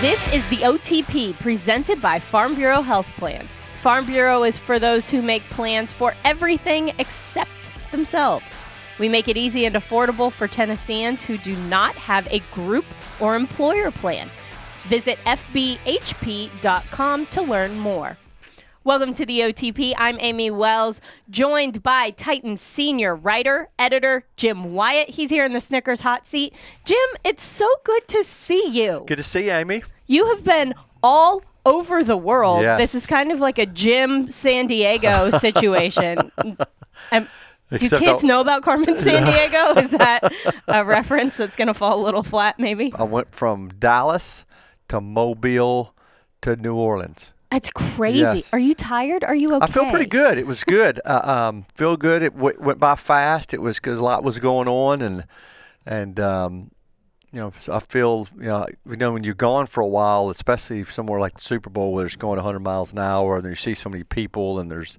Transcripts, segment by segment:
This is the OTP presented by Farm Bureau Health Plans. Farm Bureau is for those who make plans for everything except themselves. We make it easy and affordable for Tennesseans who do not have a group or employer plan. Visit fbhp.com to learn more. Welcome to the OTP. I'm Amy Wells, joined by Titan senior writer, editor, Jim Wyatt. He's here in the Snickers hot seat. Jim, it's so good to see you. Good to see you, Amy. You have been all over the world. Yes. This is kind of like a Jim San Diego situation. Do kids know about Carmen San Diego? Is that a reference that's going to fall a little flat, maybe? I went from Dallas to Mobile to New Orleans. That's crazy. Yes. Are you tired? Are you okay? I feel pretty good. It was good. Feel good. It went by fast. It was because a lot was going on, and so I feel when you're gone for a while, especially somewhere like the Super Bowl where it's going 100 miles an hour, and you see so many people, and there's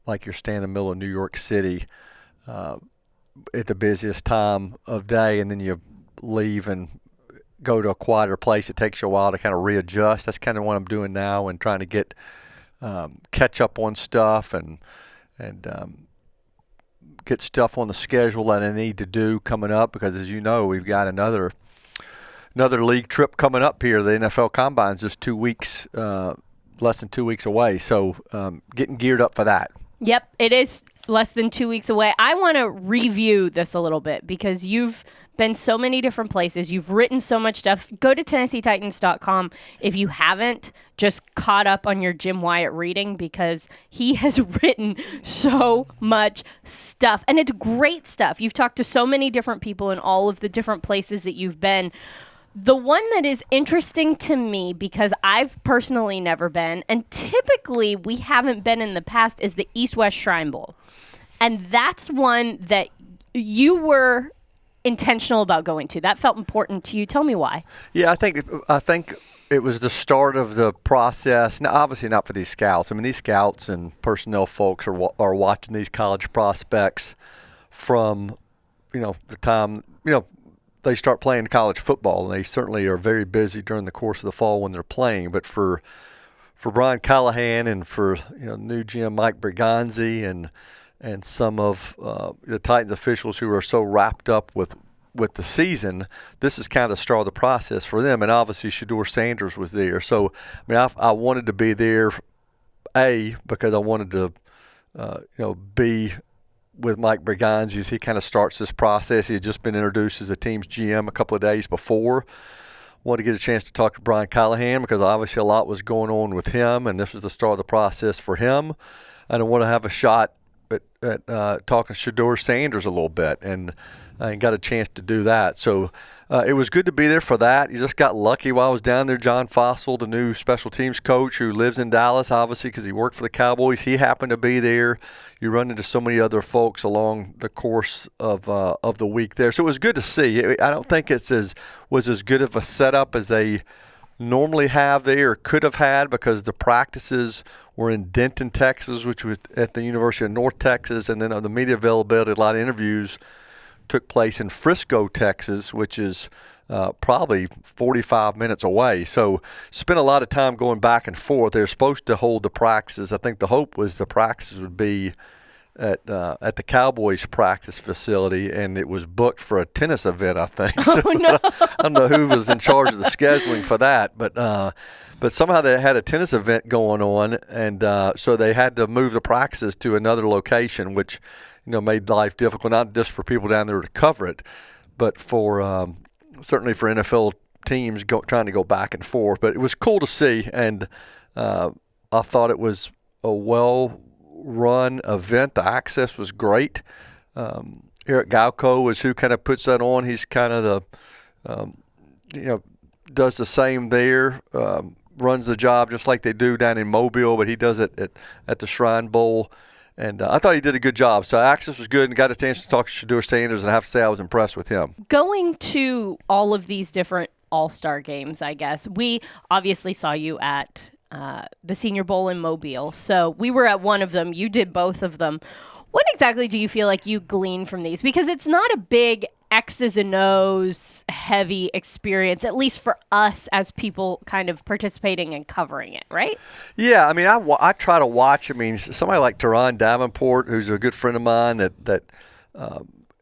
like you're standing in the middle of New York City at the busiest time of day, and then you leave and go to a quieter place. It takes you a while to kind of readjust. That's kind of what I'm doing now, and trying to get catch up on stuff and get stuff on the schedule that I need to do coming up, because as you know, we've got another league trip coming up here. The NFL Combine's just 2 weeks, less than 2 weeks away. So getting geared up for that. Yep, it is less than 2 weeks away. I want to review this a little bit because you've been so many different places. You've written so much stuff. Go to TennesseeTitans.com if you haven't just caught up on your Jim Wyatt reading, because he has written so much stuff. And it's great stuff. You've talked to so many different people in all of the different places that you've been. The one that is interesting to me, because I've personally never been, and typically we haven't been in the past, is the East-West Shrine Bowl. And that's one that you were intentional about going to. That felt important to you. Tell me why. Yeah, I think it was the start of the process. Now, obviously not for these scouts. I mean, these scouts and personnel folks are watching these college prospects from, the time, they start playing college football, and they certainly are very busy during the course of the fall when they're playing. But for Brian Callahan and for new GM Mike Briganzi and some of the Titans officials who are so wrapped up with the season, this is kind of the start of the process for them. And obviously Shedeur Sanders was there. So, I wanted to be there, because I wanted to, be with Mike Briganzi as he kind of starts this process. He had just been introduced as the team's GM a couple of days before. Wanted to get a chance to talk to Brian Callahan because obviously a lot was going on with him, and this was the start of the process for him. And I want to have a shot at talking to Shedeur Sanders a little bit, and got a chance to do that. So it was good to be there for that. You just got lucky while I was down there. John Fossil, the new special teams coach who lives in Dallas, obviously, because he worked for the Cowboys, he happened to be there. You run into so many other folks along the course of the week there. So it was good to see. I don't think was as good of a setup as they normally have there or could have had, because the practices were in Denton, Texas, which was at the University of North Texas, and then the media availability, a lot of interviews took place in Frisco, Texas, which is probably 45 minutes away. So spent a lot of time going back and forth. They were supposed to hold the practices. I think the hope was the practices would be at the Cowboys practice facility, and it was booked for a tennis event, I think. Oh, so, no. I don't know who was in charge of the scheduling for that, but somehow they had a tennis event going on, and so they had to move the practices to another location, which made life difficult, not just for people down there to cover it, but for certainly for NFL teams trying to go back and forth. But it was cool to see, and I thought it was a well-run event. The access was great. Eric Galko is who kind of puts that on. He's kind of the does the same there, runs the job just like they do down in Mobile, but he does it at the Shrine Bowl. And I thought he did a good job. So access was good, and got a chance to talk to Shedeur Sanders, and I have to say I was impressed with him. Going to all of these different all-star games, I guess, we obviously saw you at the Senior Bowl in Mobile. So we were at one of them. You did both of them. What exactly do you feel like you glean from these? Because it's not a big X's and O's heavy experience, at least for us as people kind of participating and covering it, right? Yeah, I mean, I try to watch. I mean, somebody like Teron Davenport, who's a good friend of mine, that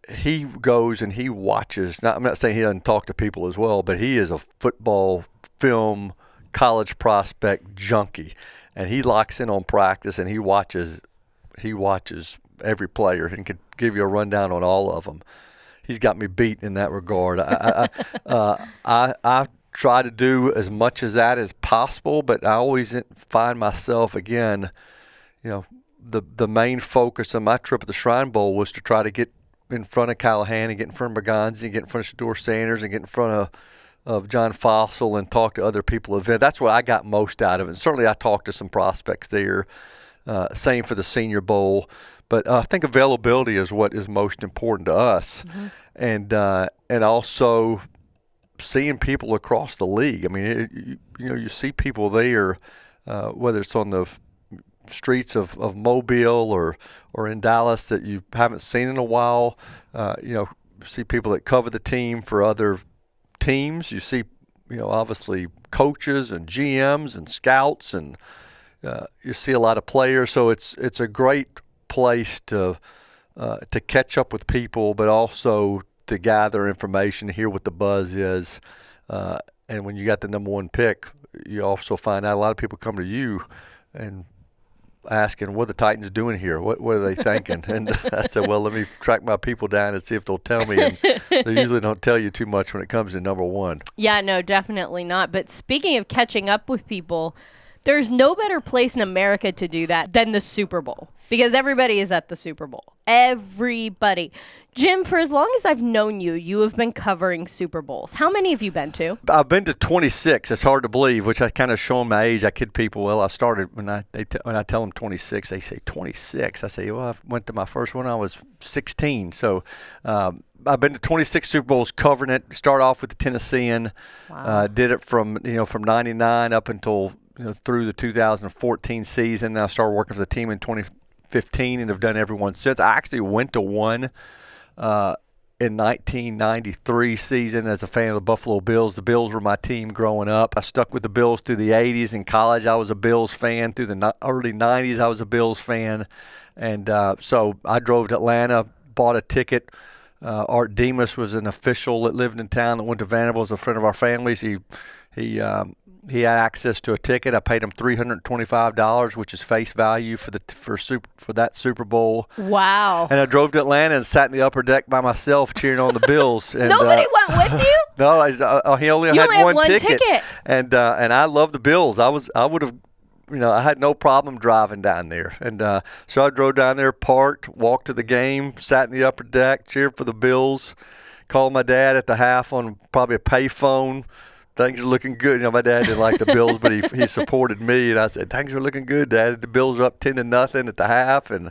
he goes and he watches. Now, I'm not saying he doesn't talk to people as well, but he is a football film college prospect junkie, and he locks in on practice and he watches every player and could give you a rundown on all of them. He's got me beat in that regard. I try to do as much as that as possible, but I always find myself, again, the main focus of my trip at the Shrine Bowl was to try to get in front of Callahan and get in front of Berganzi and get in front of Shador Sanders and get in front of John Fossil and talk to other people. That's what I got most out of it. And certainly I talked to some prospects there. Same for the Senior Bowl. But I think availability is what is most important to us, and also seeing people across the league. I mean, you see people there, whether it's on the streets of Mobile or in Dallas that you haven't seen in a while. See people that cover the team for other teams. You see, obviously coaches and GMs and scouts, and you see a lot of players. So it's a great place to catch up with people, but also to gather information, hear what the buzz is. And when you got the number one pick, you also find out a lot of people come to you and asking, what are the Titans doing here? What are they thinking? And I said, well, let me track my people down and see if they'll tell me. And they usually don't tell you too much when it comes to number one. Yeah, no, definitely not. But speaking of catching up with people, there's no better place in America to do that than the Super Bowl, because everybody is at the Super Bowl. Everybody. Jim, for as long as I've known you, you have been covering Super Bowls. How many have you been to? I've been to 26. It's hard to believe, which I kind of show my age. I kid people. Well, I started when I tell them 26, they say 26. I say, well, I went to my first one when I was 16. So I've been to 26 Super Bowls covering it. Start off with the Tennessean. Wow. Did it from 99 up until through the 2014 season. Then I started working for the team in 2015 and have done every one since. I actually went to one in 1993 season as a fan of the Buffalo Bills. The Bills were my team growing up. I stuck with the Bills through the 80s. In college, I was a Bills fan. Through the early 90s, I was a Bills fan. And so I drove to Atlanta, bought a ticket. Art Demas was an official that lived in town that went to Vanderbilt, as a friend of our family's. He had access to a ticket. I paid him $325, which is face value for that Super Bowl. Wow. And I drove to Atlanta and sat in the upper deck by myself cheering on the Bills. And, nobody went with you? No, he only had one ticket. And I love the Bills. I would have, I had no problem driving down there. And so I drove down there, parked, walked to the game, sat in the upper deck, cheered for the Bills, called my dad at the half on probably a payphone. Things are looking good. My dad didn't like the Bills, but he supported me, and I said, "Things are looking good, Dad." The Bills are up 10-0 at the half, and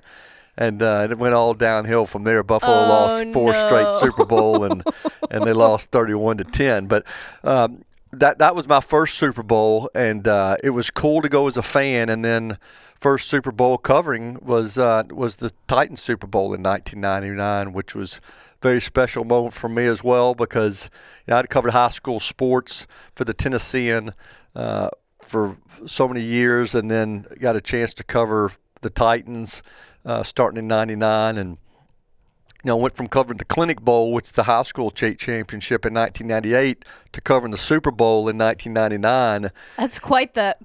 it went all downhill from there. Buffalo lost four straight Super Bowl, and they lost 31-10. But that was my first Super Bowl, and it was cool to go as a fan. And then first Super Bowl covering was the Titans Super Bowl in 1999, which was very special moment for me as well, because I'd covered high school sports for the Tennessean for so many years, and then got a chance to cover the Titans starting in 99, and went from covering the Clinic Bowl, which is the high school championship in 1998, to covering the Super Bowl in 1999. That's quite the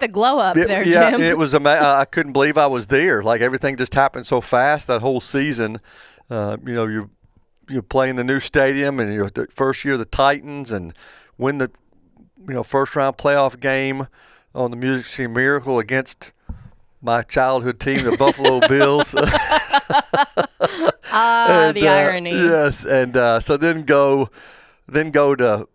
glow up there, Jim. Yeah, it was I couldn't believe I was there. Like, everything just happened so fast that whole season. You're playing the new stadium, and you're the first year of the Titans, and win the first round playoff game on the Music City Miracle against my childhood team, the Buffalo Bills. The irony. Yes, and so then go to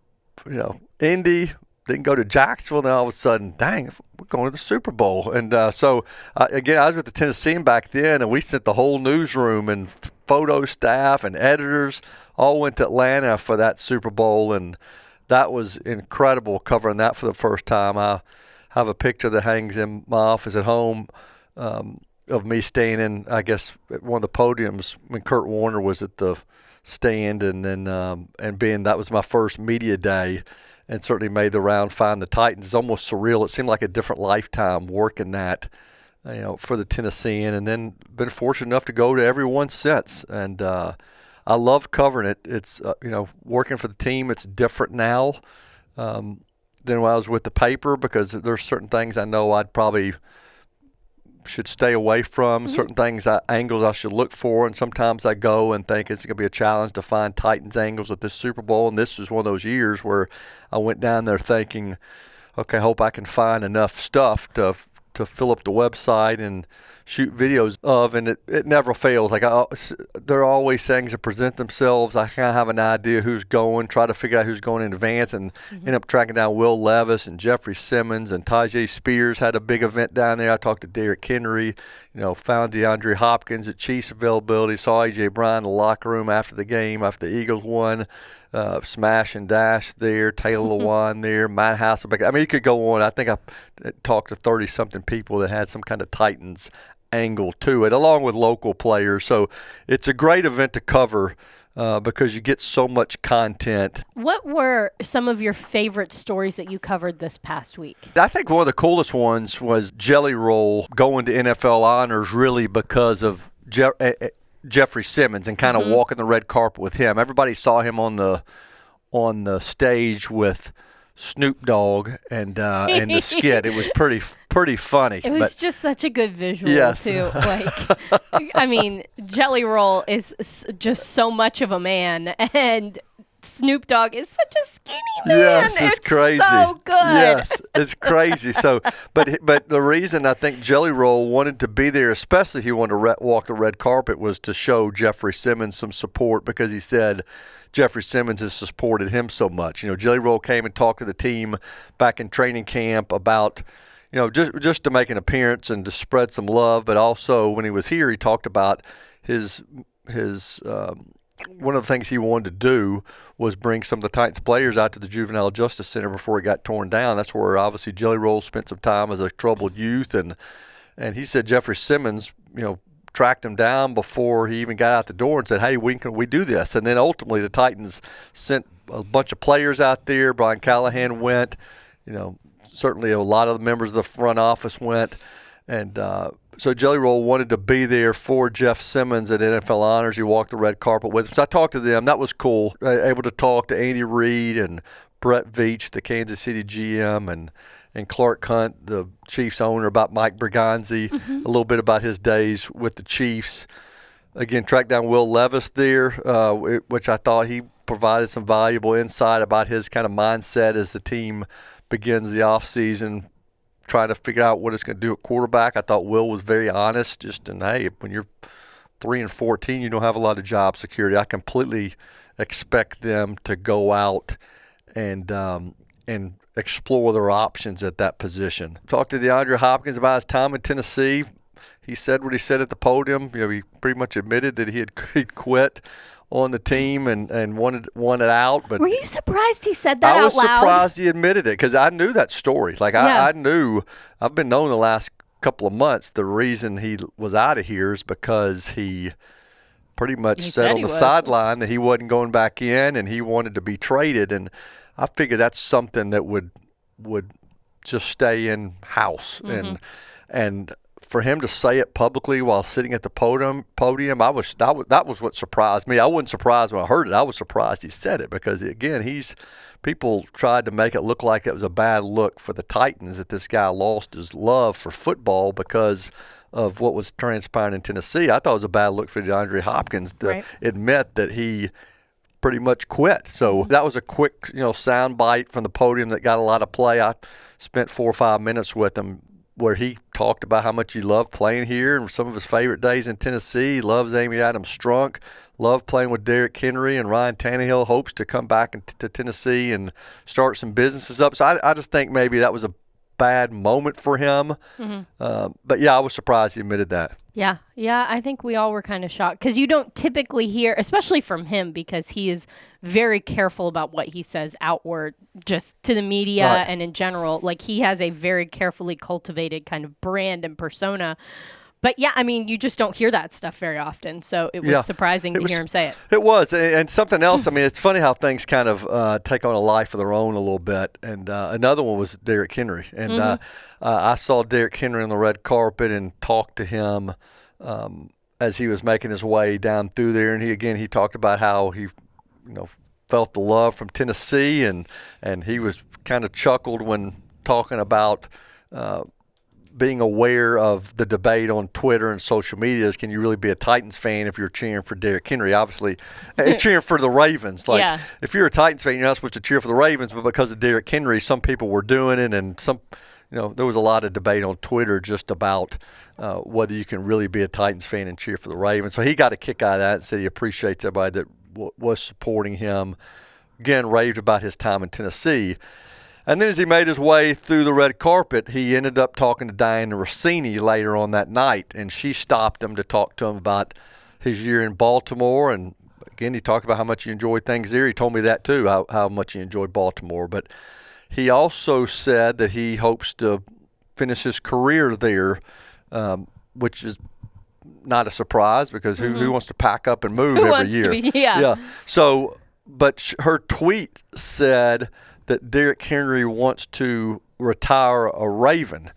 Indy, then go to Jacksonville, and then all of a sudden, dang, we're going to the Super Bowl. And so again, I was with the Tennessean back then, and we sent the whole newsroom and photo staff and editors all went to Atlanta for that Super Bowl, and that was incredible covering that for the first time. I have a picture that hangs in my office at home of me standing, I guess, at one of the podiums when Kurt Warner was at the stand, and then and being that was my first media day, and certainly made the round. Find the Titans is almost surreal. It seemed like a different lifetime working that, for the Tennessean, and then been fortunate enough to go to every one since. And I love covering it. It's working for the team. It's different now than when I was with the paper, because there's certain things I know I'd probably should stay away from, certain things, angles I should look for, and sometimes I go and think it's going to be a challenge to find Titans angles at this Super Bowl, and this was one of those years where I went down there thinking, okay, I hope I can find enough stuff to fill up the website and shoot videos of, and it never fails. Like there are always things that present themselves. I kind of have an idea who's going, try to figure out who's going in advance, and end up tracking down Will Levis and Jeffrey Simmons, and Tajay Spears had a big event down there. I talked to Derrick Henry, found DeAndre Hopkins at Chiefs availability, saw A.J. Brown in the locker room after the game, after the Eagles won. Smash and Dash there, Taylor Lewan there, Matt Hasselbeck. I mean, you could go on. I think I talked to 30-something people that had some kind of Titans angle to it, along with local players. So it's a great event to cover because you get so much content. What were some of your favorite stories that you covered this past week? I think one of the coolest ones was Jelly Roll going to NFL honors, really because of Jeffrey Simmons, and kind of walking the red carpet with him. Everybody saw him on the stage with Snoop Dogg and the skit. It was pretty funny. It was just such a good visual, yes. too. Like, I mean, Jelly Roll is just so much of a man, and Snoop Dogg is such a skinny man. Yes, it's crazy. So good. Yes, it's crazy. So, but the reason I think Jelly Roll wanted to be there, especially he wanted to walk the red carpet, was to show Jeffrey Simmons some support, because he said Jeffrey Simmons has supported him so much. Jelly Roll came and talked to the team back in training camp about, just to make an appearance and to spread some love, but also when he was here, he talked about his one of the things he wanted to do was bring some of the Titans players out to the Juvenile Justice Center before it got torn down. That's where obviously Jelly Roll spent some time as a troubled youth, and he said Jeffrey Simmons, tracked him down before he even got out the door and said, hey, can we do this? And then ultimately the Titans sent a bunch of players out there. Brian Callahan went, certainly a lot of the members of the front office went, and so Jelly Roll wanted to be there for Jeff Simmons at NFL Honors. He walked the red carpet with him. So I talked to them. That was cool. Able to talk to Andy Reid and Brett Veach, the Kansas City GM, and Clark Hunt, the Chiefs owner, about Mike Berganzi, a little bit about his days with the Chiefs. Again, tracked down Will Levis there, which I thought he provided some valuable insight about his kind of mindset as the team begins the offseason, trying to figure out what it's going to do at quarterback. I thought Will was very honest, hey, when you're 3-14, you don't have a lot of job security. I completely expect them to go out and explore their options at that position. Talked to DeAndre Hopkins about his time in Tennessee. He said what he said at the podium. He pretty much admitted that he'd quit on the team and wanted out. But were you surprised he said that out loud? I was surprised he admitted it, because I knew that story. I knew, I've been knowing the last couple of months the reason he was out of here is because he pretty much said on the sideline that he wasn't going back in and he wanted to be traded. And I figured that's something that would just stay in house. And for him to say it publicly while sitting at the podium, that was what surprised me. I wasn't surprised when I heard it. I was surprised he said it, because again, people tried to make it look like it was a bad look for the Titans that this guy lost his love for football because of what was transpiring in Tennessee. I thought it was a bad look for DeAndre Hopkins to admit that he pretty much quit. So that was a quick, sound bite from the podium that got a lot of play. I spent 4 or 5 minutes with him where he talked about how much he loved playing here and some of his favorite days in Tennessee. He loves Amy Adams Strunk, loved playing with Derrick Henry, and Ryan Tannehill hopes to come back to Tennessee and start some businesses up. So I just think maybe that was a bad moment for him. But yeah, I was surprised he admitted that. Yeah, I think we all were kind of shocked, because you don't typically hear, especially from him, because he is very careful about what he says outward, just to the media and in general. Like, he has a very carefully cultivated kind of brand and persona. But yeah, I mean, you just don't hear that stuff very often. So it was surprising to hear him say it. It was. And something else, I mean, it's funny how things kind of take on a life of their own a little bit. And another one was Derrick Henry. And I saw Derrick Henry on the red carpet and talked to him as he was making his way down through there. And he talked about how he, felt the love from Tennessee. And he was kind of chuckled when talking about being aware of the debate on Twitter and social media is, can you really be a Titans fan if you're cheering for Derrick Henry? Obviously, cheering for the Ravens. If you're a Titans fan, you're not supposed to cheer for the Ravens, but because of Derrick Henry, some people were doing it, and there was a lot of debate on Twitter just about whether you can really be a Titans fan and cheer for the Ravens. So he got a kick out of that and said he appreciates everybody that was supporting him. Again, raved about his time in Tennessee. And then as he made his way through the red carpet, he ended up talking to Diana Rossini later on that night, and she stopped him to talk to him about his year in Baltimore. And again, he talked about how much he enjoyed things there. He told me that too, how much he enjoyed Baltimore. But he also said that he hopes to finish his career there, which is not a surprise because who wants to pack up and move every year? Yeah. So, but her tweet said that Derrick Henry wants to retire a Raven,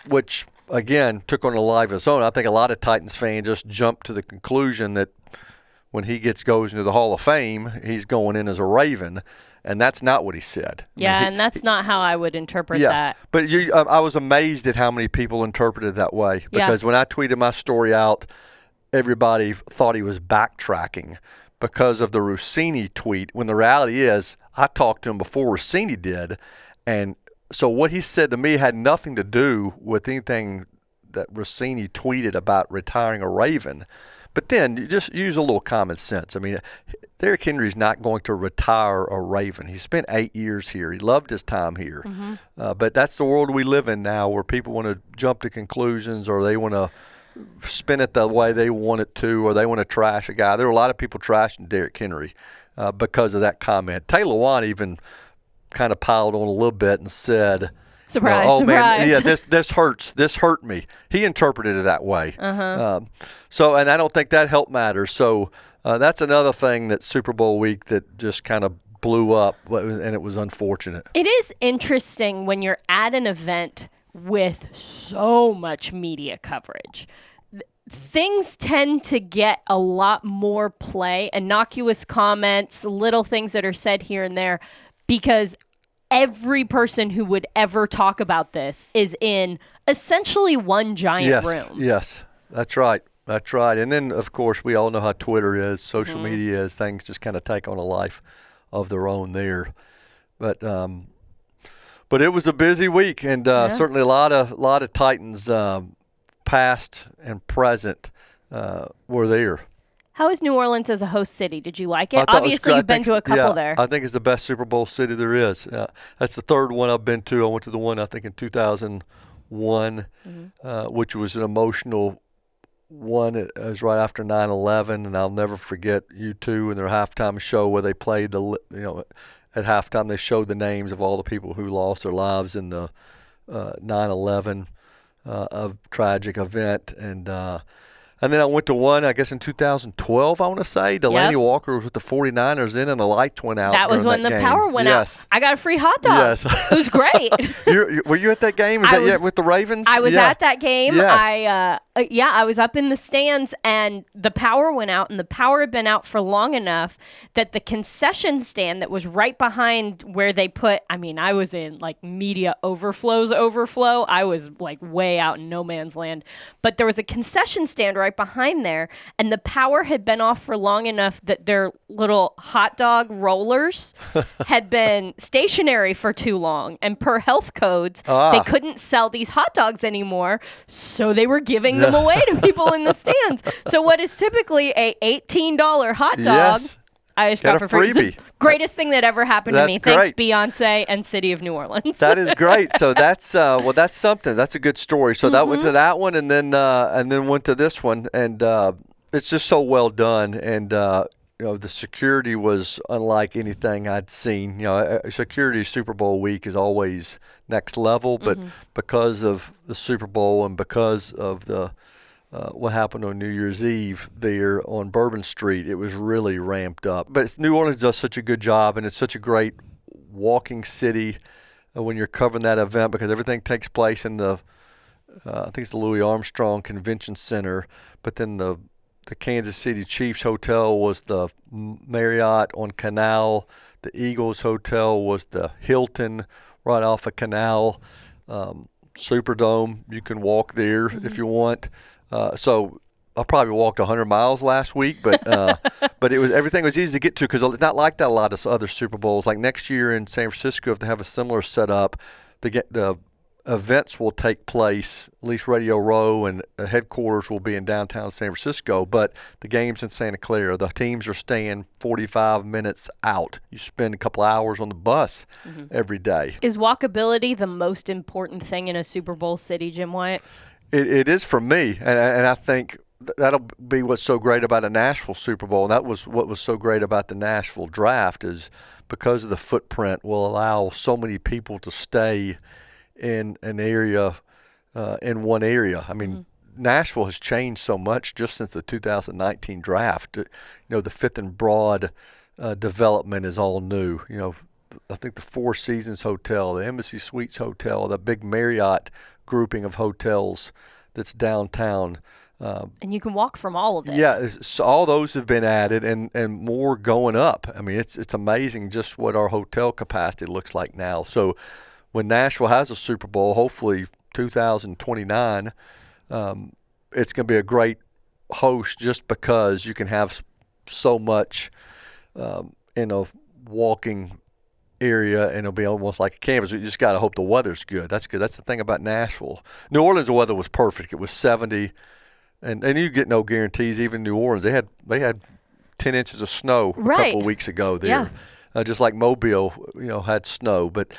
which, again, took on a life of its own. I think a lot of Titans fans just jumped to the conclusion that when he goes into the Hall of Fame, he's going in as a Raven, and that's not what he said. Yeah, and that's not how I would interpret that. But I was amazed at how many people interpreted it that way, because when I tweeted my story out, everybody thought he was backtracking because of the Rossini tweet, when the reality is I talked to him before Rossini did, and so what he said to me had nothing to do with anything that Rossini tweeted about retiring a Raven. But then you just use a little common sense. I mean, Derrick Henry's not going to retire a Raven. He spent 8 years here. He loved his time here. But that's the world we live in now, where people want to jump to conclusions, or they want to spin it the way they want it to, or they want to trash a guy. There are a lot of people trashing Derrick Henry because of that comment. Taylor Watt even kind of piled on a little bit and said, surprise. Man, yeah, this hurts. This hurt me. He interpreted it that way. So, and I don't think that helped matters. So that's another thing that Super Bowl week that just kind of blew up, and it was unfortunate. It is interesting when you're at an event with so much media coverage. Things tend to get a lot more play, innocuous comments, little things that are said here and there, because every person who would ever talk about this is in essentially one giant room. Yes, that's right. That's right. And then, of course, we all know how Twitter is, social media is. Things just kind of take on a life of their own there. But it was a busy week, and certainly a lot of Titans, past and present, were there. How is New Orleans as a host city? Did you like it? Obviously, you've been to a couple there. I think it's the best Super Bowl city there is. That's the third one I've been to. I went to the one, I think, in 2001, which was an emotional one. It was right after 9/11, and I'll never forget U2 and their halftime show where they played at halftime they showed the names of all the people who lost their lives in the 9/11 tragic event, and then I went to one, I guess in 2012, I want to say. Delaney Walker was with the 49ers in, and the lights went out. That was when the power went out. I got a free hot dog. Yes. It was great. Were you at that game? Was that with the Ravens? I was at that game. Yes. I was up in the stands, and the power went out, and the power had been out for long enough that the concession stand that was right behind where they put, I was in like media overflow. I was like way out in no man's land. But there was a concession stand right behind there, and the power had been off for long enough that their little hot dog rollers had been stationary for too long, and per health codes, they couldn't sell these hot dogs anymore, so they were giving them away to people in the stands. So what is typically a $18 hot dog, I just got for free. Freebie. Greatest thing that ever happened to me. Great. Thanks, Beyonce and City of New Orleans. That is great. So that's that's something. That's a good story. So that went to that one, and then went to this one, and it's just so well done. And the security was unlike anything I'd seen. Security Super Bowl week is always next level, but because of the Super Bowl and because of the what happened on New Year's Eve there on Bourbon Street, it was really ramped up. But New Orleans does such a good job, and it's such a great walking city when you're covering that event, because everything takes place in the I think it's the Louis Armstrong Convention Center, but then the Kansas City Chiefs Hotel was the Marriott on Canal. The Eagles Hotel was the Hilton right off of Canal. Superdome, you can walk there if you want. So I probably walked 100 miles last week, but but everything was easy to get to, because it's not like that a lot of other Super Bowls. Like next year in San Francisco, if they have a similar setup, the events will take place, at least Radio Row, and headquarters will be in downtown San Francisco, but the game's in Santa Clara. The teams are staying 45 minutes out. You spend a couple hours on the bus every day. Is walkability the most important thing in a Super Bowl city, Jim Wyatt? It is for me, and I think that'll be what's so great about a Nashville Super Bowl. And that was what was so great about the Nashville draft, is because of the footprint will allow so many people to stay in an area, in one area. I mean, Nashville has changed so much just since the 2019 draft. The Fifth and Broad development is all new. I think the Four Seasons Hotel, the Embassy Suites Hotel, the big Marriott grouping of hotels that's downtown. And you can walk from all of it. Yeah, so all those have been added, and more going up. I mean, it's amazing just what our hotel capacity looks like now. So when Nashville has a Super Bowl, hopefully 2029, it's going to be a great host, just because you can have so much in a walking area, and it'll be almost like a canvas. You just got to hope the weather's good. That's good. That's the thing about Nashville. New Orleans, the weather was perfect. It was 70, and you get no guarantees. Even New Orleans, they had 10 inches of snow a couple of weeks ago there. Yeah. Just like Mobile, had snow. But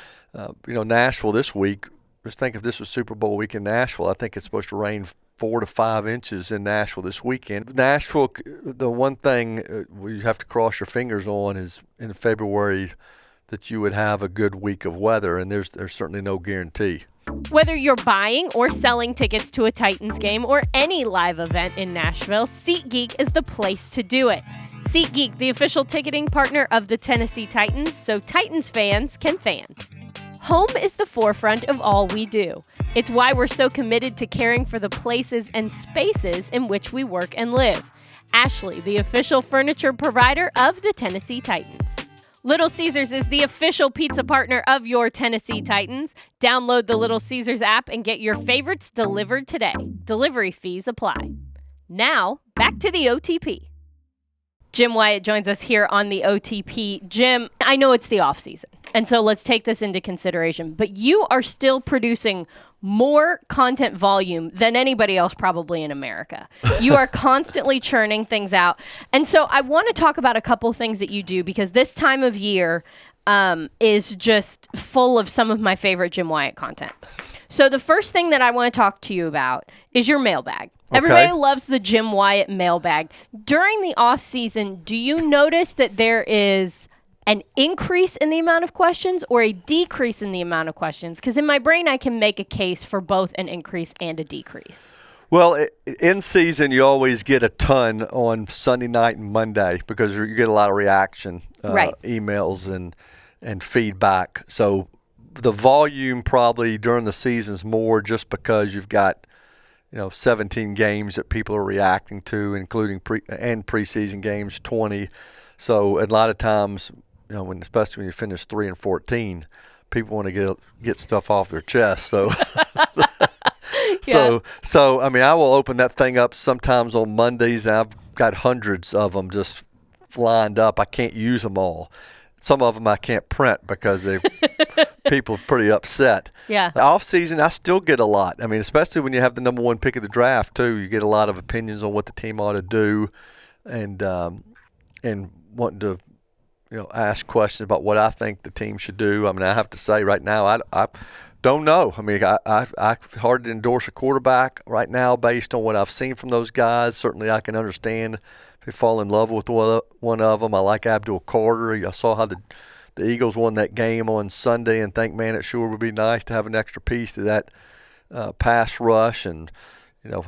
Nashville this week, just think if this was Super Bowl week in Nashville, I think it's supposed to rain 4 to 5 inches in Nashville this weekend. Nashville, the one thing you have to cross your fingers on is in February that you would have a good week of weather, and there's certainly no guarantee. Whether you're buying or selling tickets to a Titans game or any live event in Nashville, SeatGeek is the place to do it. SeatGeek, the official ticketing partner of the Tennessee Titans, so Titans fans can fan. Home is the forefront of all we do. It's why we're so committed to caring for the places and spaces in which we work and live. Ashley, the official furniture provider of the Tennessee Titans. Little Caesars is the official pizza partner of your Tennessee Titans. Download the Little Caesars app and get your favorites delivered today. Delivery fees apply. Now, back to the OTP. Jim Wyatt joins us here on the OTP. Jim, I know it's the off season, and so let's take this into consideration, but you are still producing more content volume than anybody else probably in America. You are constantly churning things out. And so I want to talk about a couple things that you do, because this time of year is just full of some of my favorite Jim Wyatt content. So the first thing that I want to talk to you about is your mailbag. Okay. Everybody loves the Jim Wyatt mailbag. During the off season, do you notice that there is an increase in the amount of questions or a decrease in the amount of questions? Because in my brain, I can make a case for both an increase and a decrease. Well, in season, you always get a ton on Sunday night and Monday, because you get a lot of reaction, emails and feedback. So the volume probably during the season is more, just because you've got 17 games that people are reacting to, including preseason games, 20. So a lot of times, especially when you finish 3-14, people want to get stuff off their chest. So, so I mean, I will open that thing up sometimes on Mondays, and I've got hundreds of them just lined up. I can't use them all. Some of them I can't print because people are pretty upset. Yeah. Off season, I still get a lot. I mean, especially when you have the number one pick of the draft too, you get a lot of opinions on what the team ought to do, and wanting to ask questions about what I think the team should do. I mean, I have to say right now, I don't know. I mean, I hard to endorse a quarterback right now based on what I've seen from those guys. Certainly, I can understand fall in love with one of them. I like Abdul Carter. I saw how the Eagles won that game on Sunday and think, man, it sure would be nice to have an extra piece to that pass rush. And,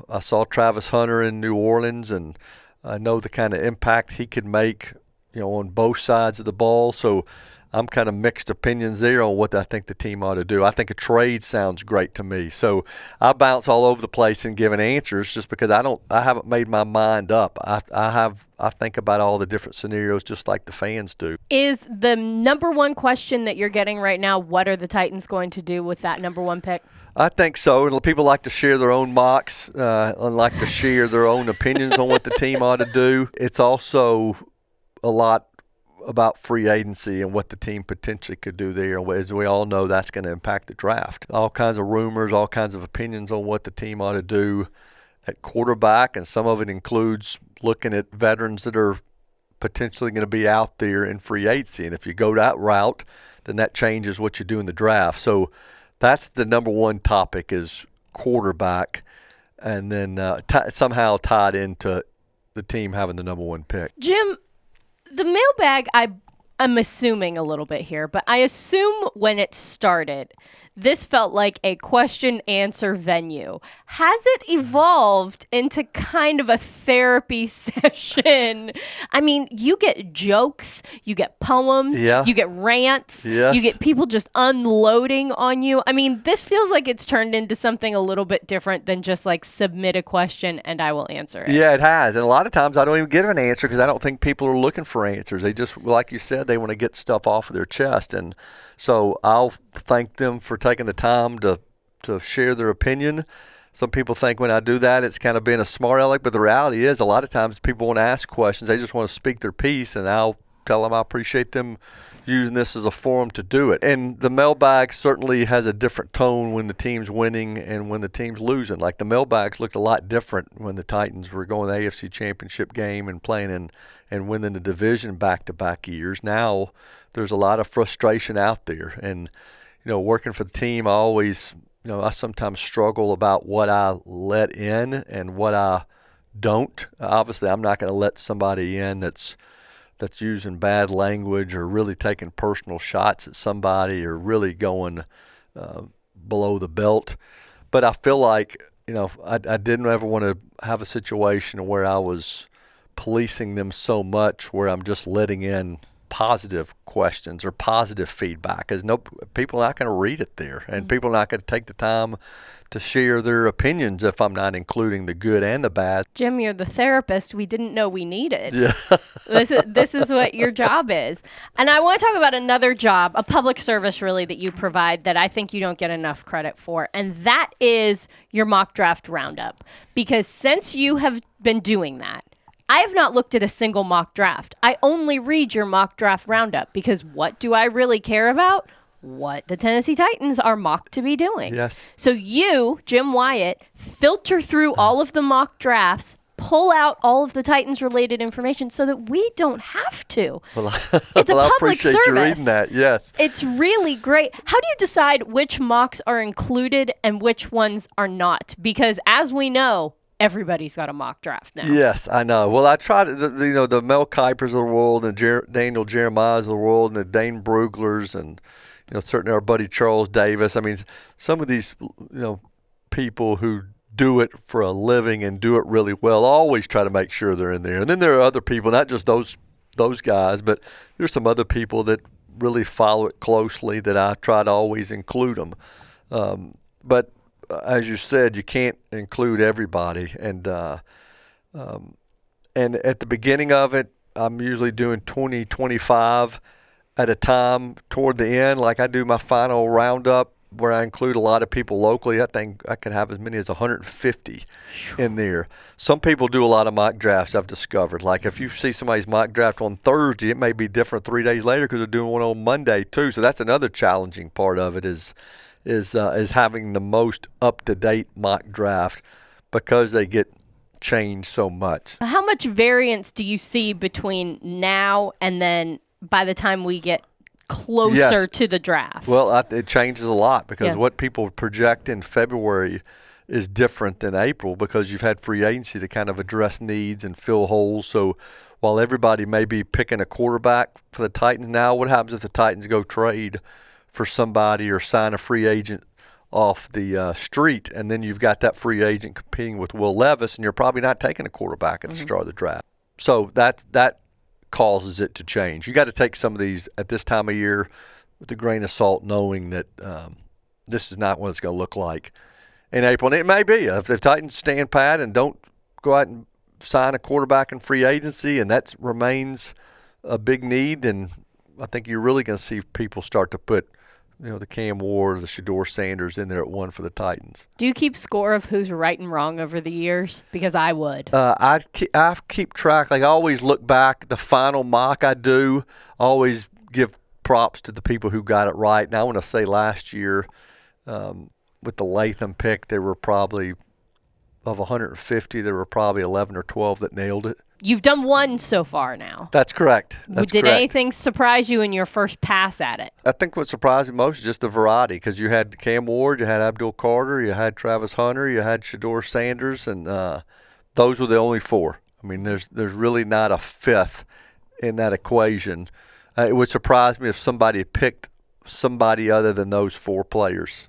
I saw Travis Hunter in New Orleans, and I know the kind of impact he could make, on both sides of the ball. So I'm kind of mixed opinions there on what I think the team ought to do. I think a trade sounds great to me. So I bounce all over the place and giving answers just because I haven't made my mind up. I think about all the different scenarios just like the fans do. Is the number one question that you're getting right now, what are the Titans going to do with that number one pick? I think so. And people like to share their own mocks and like to share their own opinions on what the team ought to do. It's also a lot about free agency and what the team potentially could do there. As we all know, that's going to impact the draft. All kinds of rumors, all kinds of opinions on what the team ought to do at quarterback, and some of it includes looking at veterans that are potentially going to be out there in free agency. And if you go that route, then that changes what you do in the draft. So that's the number one topic is quarterback, and then somehow tied into the team having the number one pick. Jim, the mailbag, I'm assuming a little bit here, but I assume when it started, this felt like a question-answer venue. Has it evolved into kind of a therapy session? I mean, you get jokes, you get poems, you get rants, you get people just unloading on you. I mean, this feels like it's turned into something a little bit different than just like submit a question and I will answer it. Yeah, it has. And a lot of times I don't even get an answer because I don't think people are looking for answers. They just, like you said, they want to get stuff off of their chest. And so I'll thank them for taking the time to share their opinion. Some people think when I do that, it's kind of being a smart aleck, but the reality is a lot of times people want to ask questions. They just want to speak their piece, and I'll tell them I appreciate them using this as a forum to do it. And the mailbag certainly has a different tone when the team's winning and when the team's losing. Like the mailbags looked a lot different when the Titans were going to the AFC Championship game and playing and winning the division back-to-back years. Now there's a lot of frustration out there. And, working for the team, I sometimes struggle about what I let in and what I don't. Obviously, I'm not going to let somebody in that's using bad language or really taking personal shots at somebody or really going below the belt. But I feel like, I didn't ever want to have a situation where I was policing them so much where I'm just letting in positive questions or positive feedback, because people are not going to read it there, and people are not going to take the time to share their opinions if I'm not including the good and the bad. Jim, you're the therapist we didn't know we needed. Yeah. This is what your job is. And I want to talk about another job, a public service really that you provide that I think you don't get enough credit for, and that is your mock draft roundup. Because since you have been doing that, I have not looked at a single mock draft. I only read your mock draft roundup because what do I really care about? What the Tennessee Titans are mocked to be doing. Yes. So you, Jim Wyatt, filter through all of the mock drafts, pull out all of the Titans-related information so that we don't have to. Well, it's a I public appreciate service. you reading that, yes. It's really great. How do you decide which mocks are included and which ones are not? Because as we know, everybody's got a mock draft now. Yes, I know. Well, I tried the Mel Kipers of the world and Daniel Jeremiah's of the world and the Dane Bruglers and certainly our buddy Charles Davis. I mean, some of these people who do it for a living and do it really well always try to make sure they're in there. And then there are other people, not just those guys, but there's some other people that really follow it closely that I try to always include them. But as you said, you can't include everybody, and at the beginning of it, I'm usually doing 20, 25 at a time. Toward the end, like I do my final roundup where I include a lot of people locally. I think I could have as many as 150 in there. Some people do a lot of mock drafts, I've discovered. Like if you see somebody's mock draft on Thursday, it may be different 3 days later because they're doing one on Monday too. So that's another challenging part of it is having the most up-to-date mock draft because they get changed so much. How much variance do you see between now and then by the time we get closer to the draft? Well, it changes a lot because what people project in February is different than April because you've had free agency to kind of address needs and fill holes. So while everybody may be picking a quarterback for the Titans now, what happens if the Titans go trade for somebody or sign a free agent off the street, and then you've got that free agent competing with Will Levis, and you're probably not taking a quarterback at the start of the draft. So that causes it to change. You got to take some of these at this time of year with a grain of salt, knowing that this is not what it's going to look like in April. And it may be. If the Titans stand pat and don't go out and sign a quarterback in free agency, and that remains a big need, then I think you're really going to see people start to put the Cam Ward, the Shedeur Sanders in there at 1 for the Titans. Do you keep score of who's right and wrong over the years? Because I would. I keep track. Like I always look back. The final mock I do, always give props to the people who got it right. And I want to say last year with the Latham pick, there were probably, of 150, there were probably 11 or 12 that nailed it. You've done one so far now. That's correct. Did anything surprise you in your first pass at it? I think what surprised me most is just the variety, because you had Cam Ward, you had Abdul Carter, you had Travis Hunter, you had Shedeur Sanders, and those were the only 4. I mean, there's really not a fifth in that equation. It would surprise me if somebody picked somebody other than those 4 players.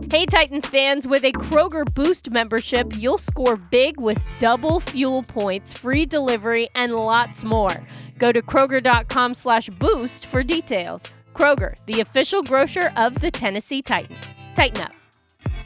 Hey Titans fans, with a Kroger Boost membership, you'll score big with double fuel points, free delivery, and lots more. Go to Kroger.com/boost for details. Kroger, the official grocer of the Tennessee Titans. Tighten up.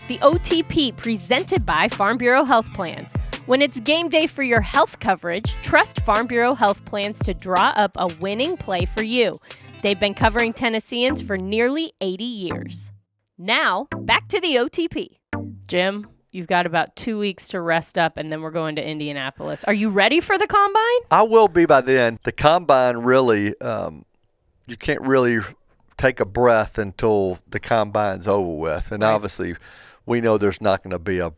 The OTP, presented by Farm Bureau Health Plans. When it's game day for your health coverage, trust Farm Bureau Health Plans to draw up a winning play for you. They've been covering Tennesseans for nearly 80 years. Now, back to the OTP. Jim, you've got about 2 weeks to rest up, and then we're going to Indianapolis. Are you ready for the Combine? I will be by then. The Combine really, you can't really take a breath until the Combine's over with. And obviously, we know there's not going to be a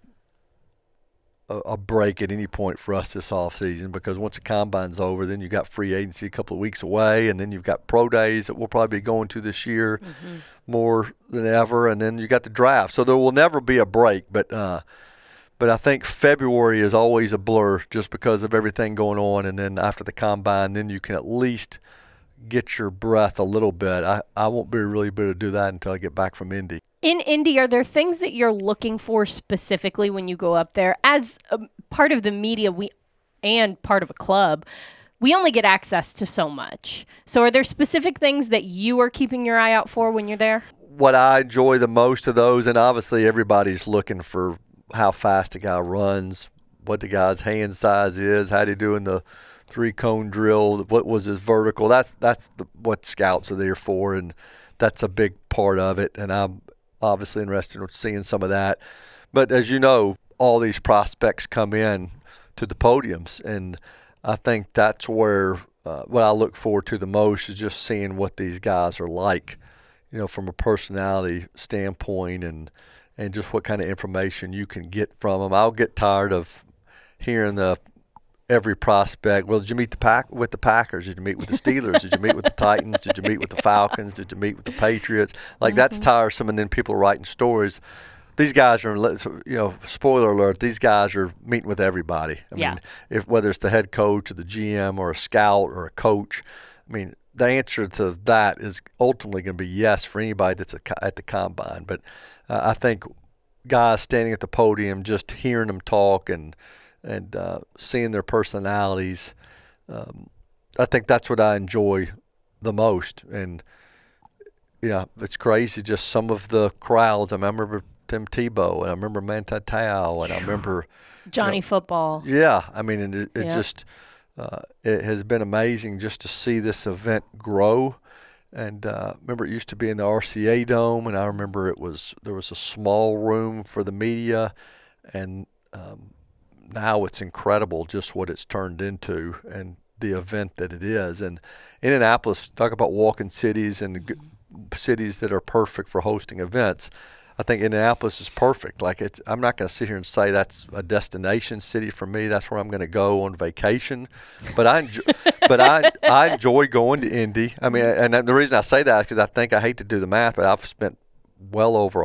break at any point for us this offseason, because once the Combine's over, then you got free agency a couple of weeks away, and then you've got pro days that we'll probably be going to this year more than ever, and then you got the draft. So there will never be a break, but I think February is always a blur just because of everything going on, and then after the Combine, then you can at least get your breath a little bit. I won't be really able to do that until I get back from Indy. In Indy, are there things that you're looking for specifically when you go up there? As part of the media and part of a club, we only get access to so much. So are there specific things that you are keeping your eye out for when you're there? What I enjoy the most of those, and obviously everybody's looking for how fast a guy runs, what the guy's hand size is, how they doing the 3-cone drill, what was his vertical. That's what scouts are there for, and that's a big part of it. And I'm obviously interested in seeing some of that. But as you know, all these prospects come in to the podiums, and I think that's where what I look forward to the most is just seeing what these guys are like, from a personality standpoint, and just what kind of information you can get from them. I'll get tired of hearing every prospect. Well, did you meet with the Packers? Did you meet with the Steelers? Did you meet with the Titans? Did you meet with the Falcons? Did you meet with the Patriots? That's tiresome, and then people are writing stories. These guys are, spoiler alert, these guys are meeting with everybody. I mean, whether it's the head coach or the GM or a scout or a coach, I mean, the answer to that is ultimately going to be yes for anybody that's at the Combine. But I think guys standing at the podium, just hearing them talk and seeing their personalities, I think that's what I enjoy the most. And, it's crazy just some of the crowds. I remember Tim Tebow, and I remember Manti Te'o, and I remember Johnny Football. Yeah, I mean, it just it has been amazing just to see this event grow. And remember, it used to be in the RCA Dome, and I remember there was a small room for the media, and now it's incredible just what it's turned into and the event that it is. And Indianapolis, talk about walking cities and cities that are perfect for hosting events. I think Indianapolis is perfect. I'm not going to sit here and say that's a destination city for me. That's where I'm going to go on vacation. But I enjoy going to Indy. I mean, and the reason I say that is because I hate to do the math, but I've spent well over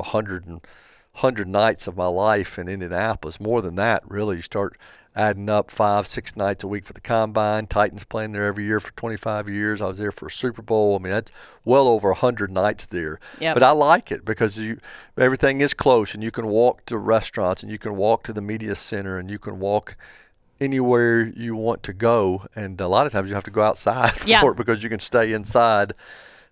100 nights of my life in Indianapolis. More than that, really. You start adding up 5-6 nights a week for the Combine. Titans playing there every year for 25 years. I was there for a Super Bowl. I mean, that's well over 100 nights there. Yep. But I like it because everything is close, and you can walk to restaurants, and you can walk to the media center, and you can walk anywhere you want to go. And a lot of times you have to go outside for it because you can stay inside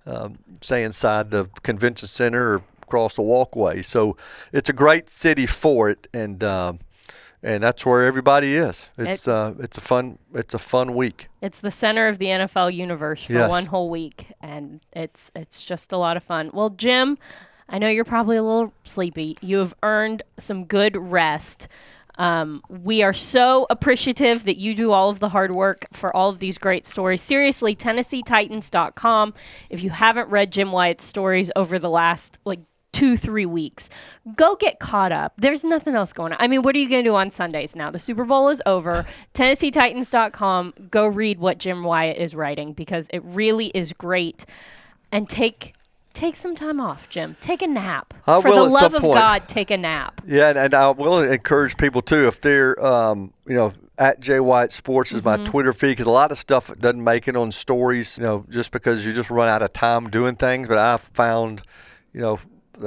the convention center or across the walkway. So it's a great city for it, and that's where everybody is. It's a fun week. It's the center of the NFL universe for one whole week, and it's just a lot of fun. Well, Jim, I know you're probably a little sleepy. You have earned some good rest. We are so appreciative that you do all of the hard work for all of these great stories. Seriously, TennesseeTitans.com. If you haven't read Jim Wyatt's stories over the last 2-3 weeks, go get caught up. There's nothing else going on. I mean, what are you going to do on Sundays now? The Super Bowl is over. TennesseeTitans.com. Go read what Jim Wyatt is writing because it really is great. And take some time off, Jim. Take a nap. For the love of God, take a nap. Yeah, and I will encourage people, too, if they're, at J Wyatt Sports is my Twitter feed, because a lot of stuff doesn't make it on stories, just because you just run out of time doing things. But I've found, that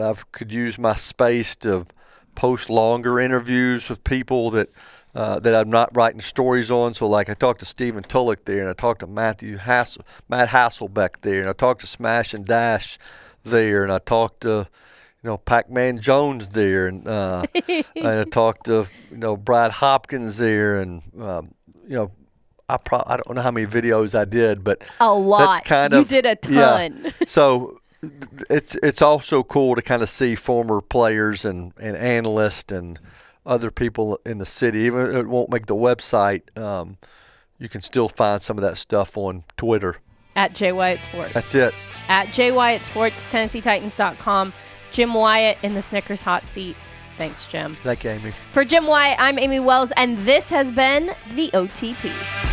I could use my space to post longer interviews with people that I'm not writing stories on. So, I talked to Stephen Tulloch there, and I talked to Matt Hasselbeck there, and I talked to Smash and Dash there, and I talked to, Pac-Man Jones there, and and I talked to, Brad Hopkins there, and I don't know how many videos I did, but a lot. That's kind you did a ton. Yeah. So it's also cool to kind of see former players and analysts and other people in the city. Even if it won't make the website, you can still find some of that stuff on Twitter. At J Wyatt Sports. That's it. At J Wyatt Sports, TennesseeTitans.com. Jim Wyatt in the Snickers hot seat. Thanks, Jim. Thank you, Amy. For Jim Wyatt, I'm Amy Wells, and this has been the OTP.